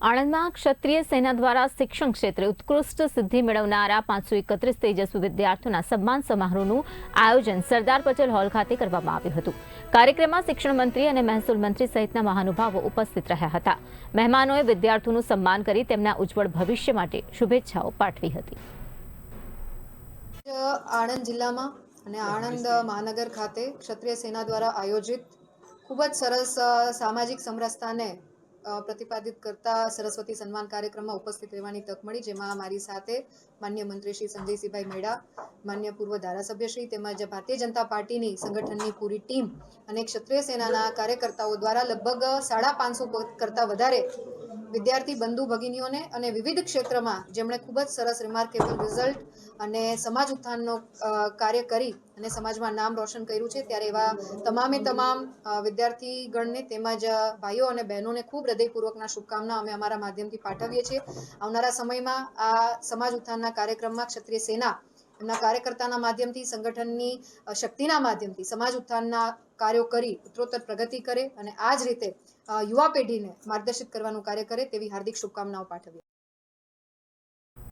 આણંદમાં ક્ષત્રિય સેના દ્વારા શિક્ષણ ક્ષેત્રે ઉત્કૃષ્ટ સિદ્ધિ મેળવનારા 531 તેજસ્વી વિદ્યાર્થીઓના સન્માન સમારોહનું આયોજન સરદાર પટેલ હોલ ખાતે કરવામાં આવ્યું હતું। કાર્યક્રમમાં શિક્ષણ મંત્રી અને મહેસૂલ મંત્રી સહિતના મહાનુભાવો ઉપસ્થિત રહ્યા હતા। મહેમાનોએ વિદ્યાર્થીઓનું સન્માન કરી તેમના ઉજ્જવળ ભવિષ્ય માટે શુભેચ્છાઓ પાઠવી હતી। આણંદ જિલ્લામાં અને આણંદ મહાનગર ખાતે ક્ષત્રિય સેના દ્વારા આયોજિત ખૂબ જ સરસ સામાજિક સમરસતાને પ્રતિપાદિત કરતા સરસ્વતી સન્માન કાર્યક્રમમાં ઉપસ્થિત રહેવાની તક મળી, જેમાં મારી સાથે માન્ય મંત્રી શ્રી સંજયસિંહભાઈ મેડા, માન્ય પૂર્વ ધારાસભ્ય શ્રી તેમજ ભારતીય જનતા પાર્ટીની સંગઠનની પૂરી ટીમ અને ક્ષત્રિય સેનાના કાર્યકર્તાઓ દ્વારા લગભગ 550 કરતાં વધારે વિદ્યાર્થી બંધુ ભગિનીઓને અને વિવિધ ક્ષેત્રમાં જેમણે ખૂબ જ સરસ રિમાર્કેબલ રિઝલ્ટ અને સમાજ ઉત્થાનનો કાર્ય કરી અને સમાજમાં નામ રોશન કર્યું છે, ત્યારે એવા તમામ વિદ્યાર્થીગણને તેમજ ભાઈઓ અને બહેનોને ખૂબ હૃદયપૂર્વકના શુભકામના અમે અમારા માધ્યમથી પાઠવીએ છીએ। આવનારા સમયમાં આ સમાજ ઉત્થાનના કાર્યક્રમમાં ક્ષત્રિય સેના એમના કાર્યકર્તાના માધ્યમથી, સંગઠનની શક્તિના માધ્યમથી સમાજ ઉત્થાનના કાર્યો કરી ઉત્તરોત્તર પ્રગતિ કરે અને આ જ રીતે યુવા પેઢીને માર્ગદર્શિત કરવાનું કાર્ય કરે તેવી હાર્દિક શુભકામનાઓ પાઠવીએ।